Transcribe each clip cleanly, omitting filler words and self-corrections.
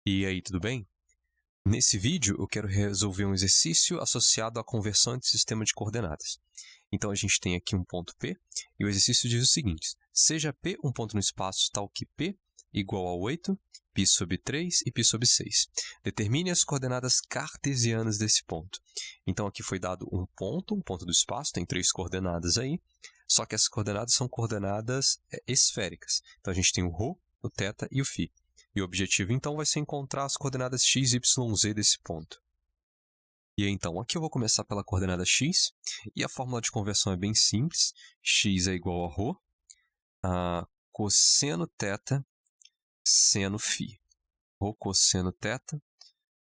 E aí, tudo bem? Nesse vídeo, eu quero resolver um exercício associado à conversão de sistema de coordenadas. Então, a gente tem aqui um ponto P, e o exercício diz o seguinte: seja P um ponto no espaço tal que P igual a 8, π sobre 3 e π sobre 6. Determine as coordenadas cartesianas desse ponto. Então, aqui foi dado um ponto do espaço, tem 3 coordenadas aí, só que essas coordenadas são coordenadas esféricas. Então, a gente tem o ρ, o θ e o φ. E o objetivo, então, vai ser encontrar as coordenadas x, y, z desse ponto. E então, aqui eu vou começar pela coordenada x, e a fórmula de conversão é bem simples. X é igual a ρ, a cosseno θ, seno φ. Ρ cosseno θ,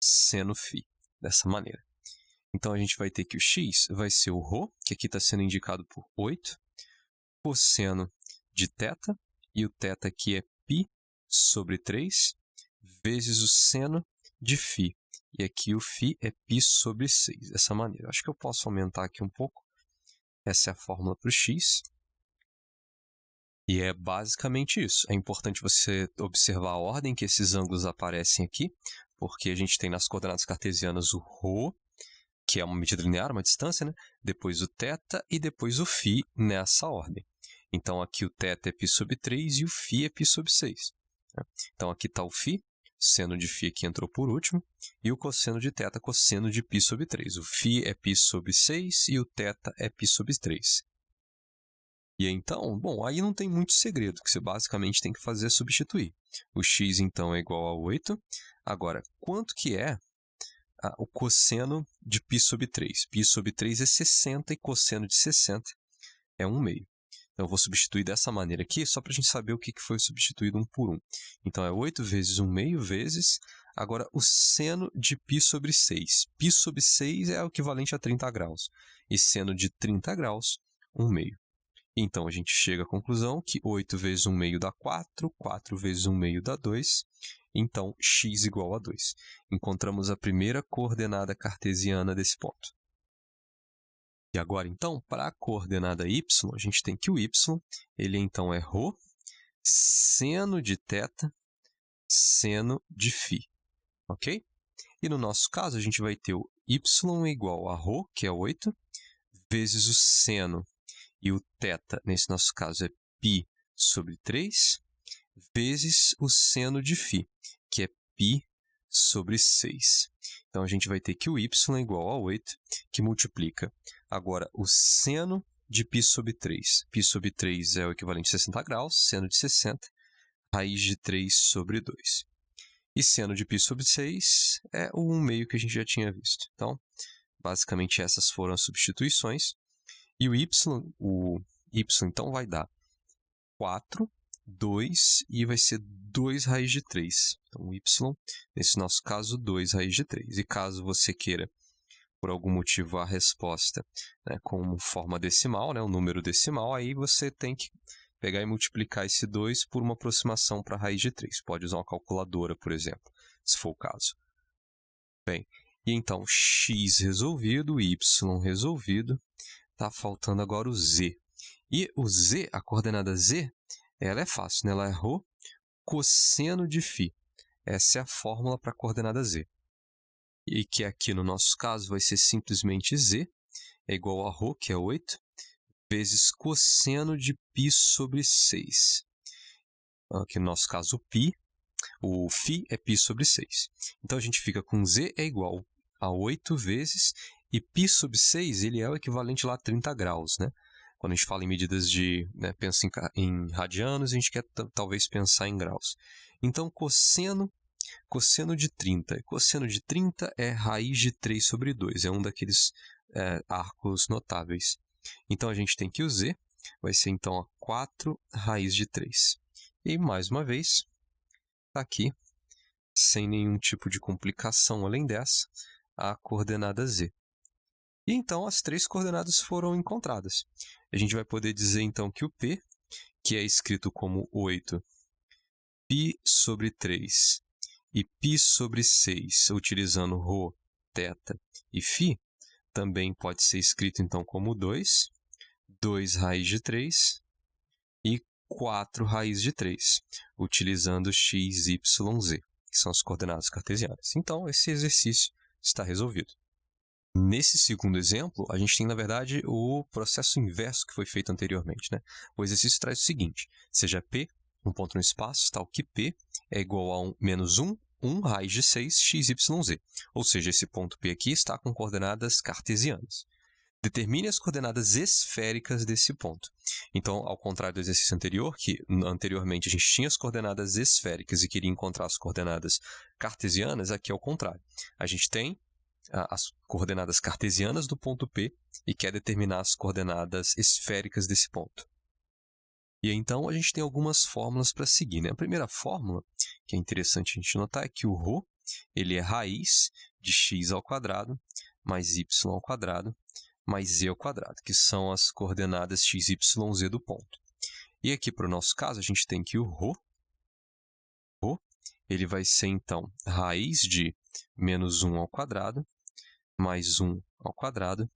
seno φ. Dessa maneira. Então, a gente vai ter que o x vai ser o ρ, que aqui está sendo indicado por 8, cosseno de θ, e o θ aqui é π sobre 3, vezes o seno de φ. E aqui o φ é π sobre 6, dessa maneira. Acho que eu posso aumentar aqui um pouco. Essa é a fórmula para o x. E é basicamente isso. É importante você observar a ordem que esses ângulos aparecem aqui, porque a gente tem nas coordenadas cartesianas o ρ, que é uma medida linear, uma distância, né? Depois o θ e depois o φ nessa ordem. Então, aqui o θ é π sobre 3 e o φ é π sobre 6. Então, aqui está o φ, seno de φ aqui entrou por último, e o cosseno de θ, cosseno de π sobre 3. O φ é π sobre 6 e o θ é π sobre 3. E então, bom, aí não tem muito segredo, que você basicamente tem que fazer é substituir. O x, então, é igual a 8. Agora, quanto que é o cosseno de π sobre 3? Π sobre 3 é 60 e cosseno de 60 é 1/2. Então, eu vou substituir dessa maneira aqui, só para a gente saber o que foi substituído 1 por 1. Então, é 8 vezes 1/2 vezes, agora, o seno de π sobre 6. π sobre 6 é o equivalente a 30 graus. E seno de 30 graus, 1/2. Então, a gente chega à conclusão que 8 vezes 1/2 dá 4, 4 vezes 1/2 dá 2. Então, x igual a 2. Encontramos a primeira coordenada cartesiana desse ponto. E agora, então, para a coordenada y, a gente tem que o y, ele então é ρ, seno de θ, seno de φ, ok? E no nosso caso, a gente vai ter o y igual a ρ, que é 8, vezes o seno, e o θ, nesse nosso caso, é π sobre 3, vezes o seno de φ, que é π sobre 6. Então, a gente vai ter que o y é igual a 8, que multiplica agora o seno de π sobre 3. π sobre 3 é o equivalente a 60 graus, seno de 60, raiz de 3 sobre 2. E seno de π sobre 6 é o 1/2 que a gente já tinha visto. Então, basicamente, essas foram as substituições. E o y, então, vai dar 4, 2 e vai ser 2 raiz de 3. Então, y, nesse nosso caso, 2 raiz de 3. E caso você queira, por algum motivo, a resposta, né, como forma decimal, né, um número decimal, aí você tem que pegar e multiplicar esse 2 por uma aproximação para a raiz de 3. Pode usar uma calculadora, por exemplo, se for o caso. Bem, e então, x resolvido, y resolvido, está faltando agora o z. E o z, a coordenada z, ela é fácil, né? Ela é ρ cosseno de φ. Essa é a fórmula para a coordenada z. E que aqui, no nosso caso, vai ser simplesmente z é igual a ρ, que é 8, vezes cosseno de π sobre 6. Aqui, no nosso caso, o φ é π sobre 6. Então, a gente fica com z é igual a 8 vezes, e π sobre 6 ele é o equivalente lá a 30 graus, né? Quando a gente fala em medidas de, né, pensa em radianos, a gente quer talvez pensar em graus. Então, cosseno de 30. Cosseno de 30 é raiz de 3 sobre 2. É um daqueles arcos notáveis. Então, a gente tem que o z vai ser, então, a 4 raiz de 3. E, mais uma vez, está aqui, sem nenhum tipo de complicação além dessa, a coordenada z. E, então, as 3 coordenadas foram encontradas. A gente vai poder dizer, então, que o P, que é escrito como 8, π sobre 3 e π sobre 6, utilizando ρ, θ e φ, também pode ser escrito, então, como 2, 2 raiz de 3 e 4 raiz de 3, utilizando x, y, z. que são as coordenadas cartesianas. Então, esse exercício está resolvido. Nesse segundo exemplo, a gente tem, na verdade, o processo inverso que foi feito anteriormente, né? O exercício traz o seguinte: seja P um ponto no espaço, tal que P é igual a menos 1 raiz de 6, x, y, z. Ou seja, esse ponto P aqui está com coordenadas cartesianas. Determine as coordenadas esféricas desse ponto. Então, ao contrário do exercício anterior, que anteriormente a gente tinha as coordenadas esféricas e queria encontrar as coordenadas cartesianas, aqui é o contrário. A gente tem as coordenadas cartesianas do ponto P e quer determinar as coordenadas esféricas desse ponto. E então a gente tem algumas fórmulas para seguir, né? A primeira fórmula, que é interessante a gente notar, é que o ρ ele é raiz de x ao quadrado mais y ao quadrado mais z ao quadrado, que são as coordenadas x, y, z do ponto. E aqui, para o nosso caso, a gente tem que o ρ ele vai ser, então, raiz de menos 1 ao quadrado mais 1 ao quadrado,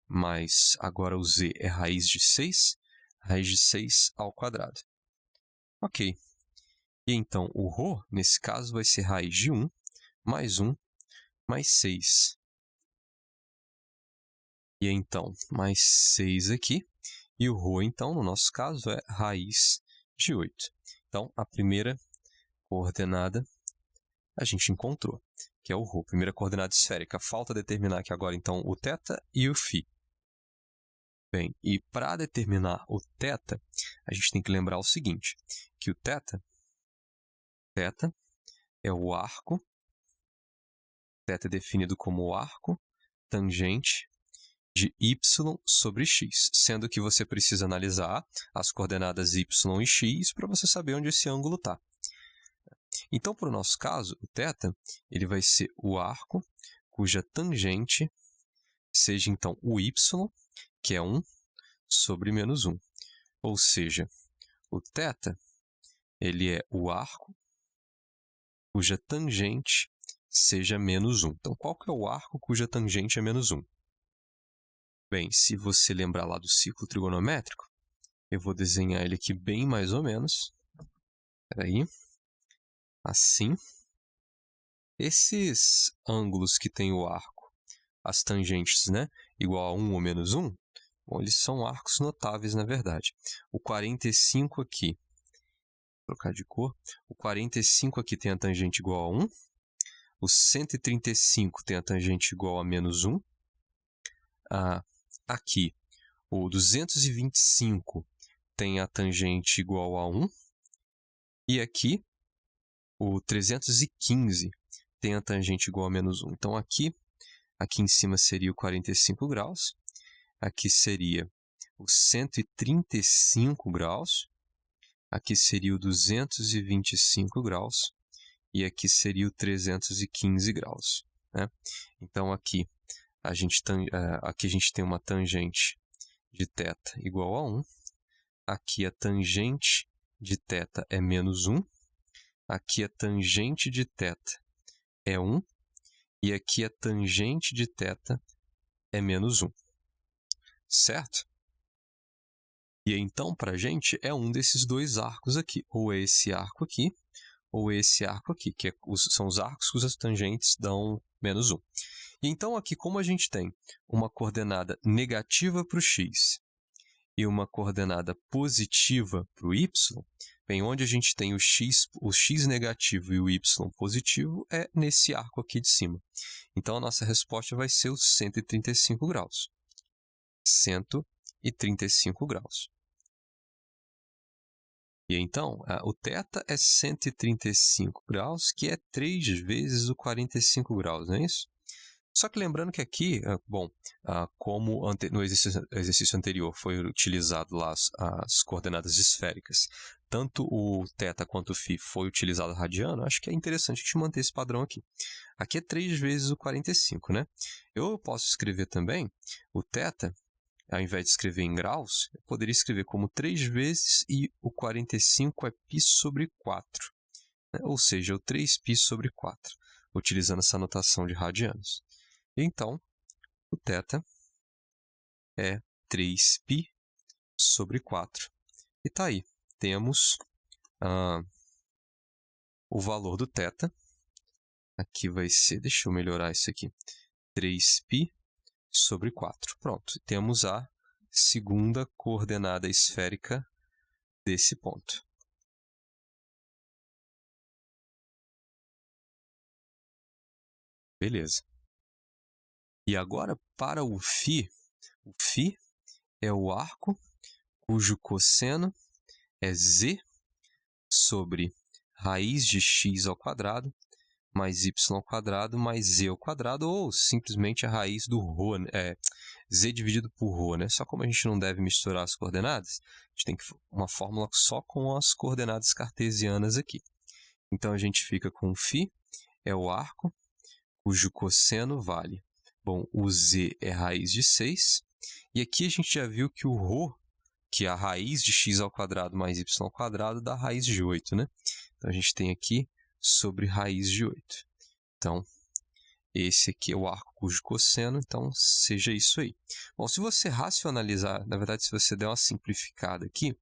mais, agora o z é raiz de 6 ao quadrado. Ok. E então, o ρ, nesse caso, vai ser raiz de 1 mais 6. E então, mais 6 aqui. E o ρ, então, no nosso caso, é raiz de 8. Então, a primeira coordenada a gente encontrou, que é o ρ, primeira coordenada esférica. Falta determinar aqui agora, então, o θ e o φ. Bem, e para determinar o θ, a gente tem que lembrar o seguinte, que o θ é o arco, θ é definido como o arco tangente de y sobre x, sendo que você precisa analisar as coordenadas y e x para você saber onde esse ângulo está. Então, para o nosso caso, o θ ele vai ser o arco cuja tangente seja, então, o y, que é 1 sobre menos 1. Ou seja, o θ ele é o arco cuja tangente seja menos 1. Então, qual que é o arco cuja tangente é menos 1? Bem, se você lembrar lá do círculo trigonométrico, eu vou desenhar ele aqui bem mais ou menos. Espera aí. Assim. Esses ângulos que tem o arco, as tangentes, né, igual a 1 ou menos 1, bom, eles são arcos notáveis, na verdade. O 45 aqui, vou trocar de cor, o 45 aqui tem a tangente igual a 1, o 135 tem a tangente igual a menos 1, aqui o 225 tem a tangente igual a 1, e aqui o 315 tem a tangente igual a menos 1. Então, aqui em cima seria o 45 graus, aqui seria o 135 graus, aqui seria o 225 graus, e aqui seria o 315 graus. Né? Então, aqui a gente tem uma tangente de θ igual a 1, aqui a tangente de θ é menos 1, aqui a tangente de θ é 1, e aqui a tangente de θ é menos 1. Certo? E então, para a gente, é um desses dois arcos aqui, ou é esse arco aqui, ou é esse arco aqui, que são os arcos cujas tangentes dão menos 1. E então, aqui, como a gente tem uma coordenada negativa para o x e uma coordenada positiva para o y, bem, onde a gente tem o x negativo e o y positivo é nesse arco aqui de cima. Então, a nossa resposta vai ser os 135 graus. 135 graus. E então, o θ é 135 graus, que é 3 vezes o 45 graus, não é isso? Só que lembrando que aqui, como no exercício anterior foi utilizado lá as coordenadas esféricas, tanto o θ quanto o φ foi utilizado radiano, acho que é interessante a gente manter esse padrão aqui. Aqui é 3 vezes o 45, né? Eu posso escrever também o θ, ao invés de escrever em graus, eu poderia escrever como 3 vezes e o 45 é π sobre 4, né? Ou seja, o 3π sobre 4, utilizando essa notação de radianos. Então, o θ é 3π sobre 4. E está aí. Temos o valor do θ, aqui vai ser, deixa eu melhorar isso aqui, 3π sobre 4. Pronto, temos a segunda coordenada esférica desse ponto. Beleza. E agora, para o φ é o arco cujo cosseno é z sobre raiz de x ao quadrado mais y ao quadrado mais z ao quadrado, ou simplesmente a raiz do ρ, z dividido por ρ, né? Só como a gente não deve misturar as coordenadas, a gente tem uma fórmula só com as coordenadas cartesianas aqui. Então, a gente fica com φ é o arco cujo cosseno vale. Bom, o z é raiz de 6, e aqui a gente já viu que o ρ, que é a raiz de x ao quadrado mais y ao quadrado, dá raiz de 8, né? Então, a gente tem aqui sobre raiz de 8. Então, esse aqui é o arco cujo cosseno, então seja isso aí. Bom, se você racionalizar, na verdade, se você der uma simplificada aqui,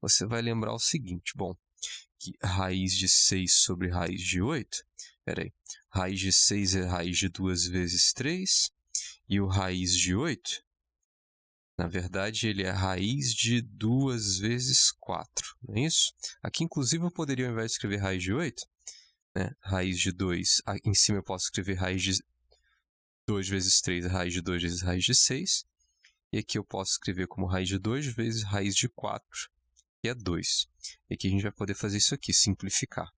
você vai lembrar o seguinte, bom, que raiz de 6 sobre raiz de 8, raiz de 6 é raiz de 2 vezes 3, e o raiz de 8, na verdade, ele é raiz de 2 vezes 4, não é isso? Aqui, inclusive, eu poderia, ao invés de escrever raiz de 8, né, raiz de 2, em cima eu posso escrever raiz de 2 vezes 3, raiz de 2 vezes raiz de 6, e aqui eu posso escrever como raiz de 2 vezes raiz de 4, que é 2. E aqui a gente vai poder fazer isso aqui, simplificar,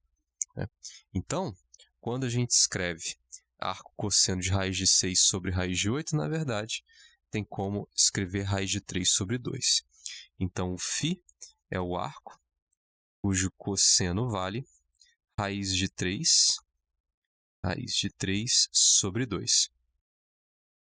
né? Então, quando a gente escreve arco cosseno de raiz de 6 sobre raiz de 8, na verdade, tem como escrever raiz de 3 sobre 2. Então, o φ é o arco cujo cosseno vale raiz de 3 sobre 2.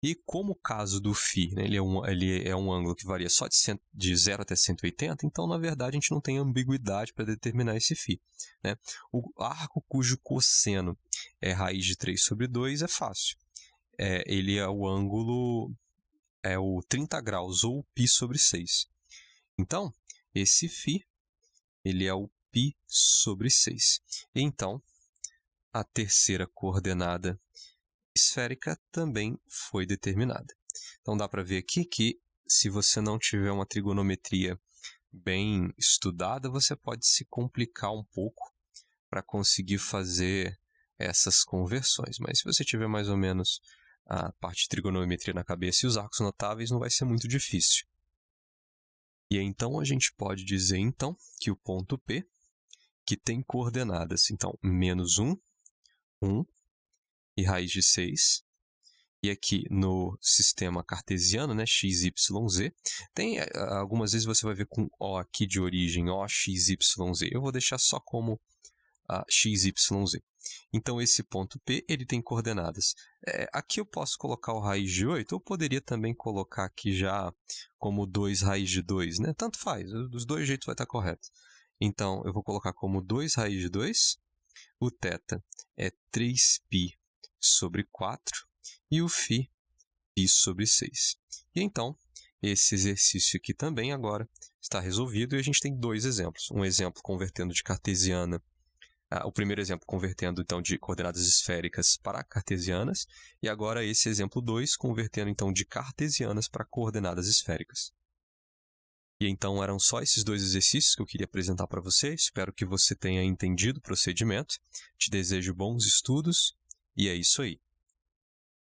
E como o caso do φ, né, ele é um ângulo que varia só de 0 até 180, então, na verdade, a gente não tem ambiguidade para determinar esse φ, né? O arco cujo cosseno é raiz de 3 sobre 2 é fácil. Ele é o ângulo, é o 30 graus, ou π sobre 6. Então, esse φ, ele é o π sobre 6. Então, a terceira coordenada esférica também foi determinada. Então, dá para ver aqui que, se você não tiver uma trigonometria bem estudada, você pode se complicar um pouco para conseguir fazer essas conversões. Mas, se você tiver mais ou menos a parte de trigonometria na cabeça e os arcos notáveis, não vai ser muito difícil. E então, a gente pode dizer, então, que o ponto P, que tem coordenadas, então, menos 1, 1 e raiz de 6, e aqui no sistema cartesiano, né, x, y, z, tem, algumas vezes você vai ver com O aqui de origem, O, x, y, z. Eu vou deixar só como x, y, z. Então, esse ponto P, ele tem coordenadas. Aqui eu posso colocar o raiz de 8, ou poderia também colocar aqui já como 2 raiz de 2, né? Tanto faz, dos dois jeitos vai estar correto. Então, eu vou colocar como 2 raiz de 2, o θ é 3π sobre 4, e o φ, π sobre 6. E então, esse exercício aqui também agora está resolvido, e a gente tem dois exemplos. Um exemplo convertendo de cartesiana, o primeiro exemplo convertendo então de coordenadas esféricas para cartesianas, e agora esse exemplo 2 convertendo então de cartesianas para coordenadas esféricas. E então eram só esses dois exercícios que eu queria apresentar para você. Espero que você tenha entendido o procedimento. Te desejo bons estudos, e é isso aí.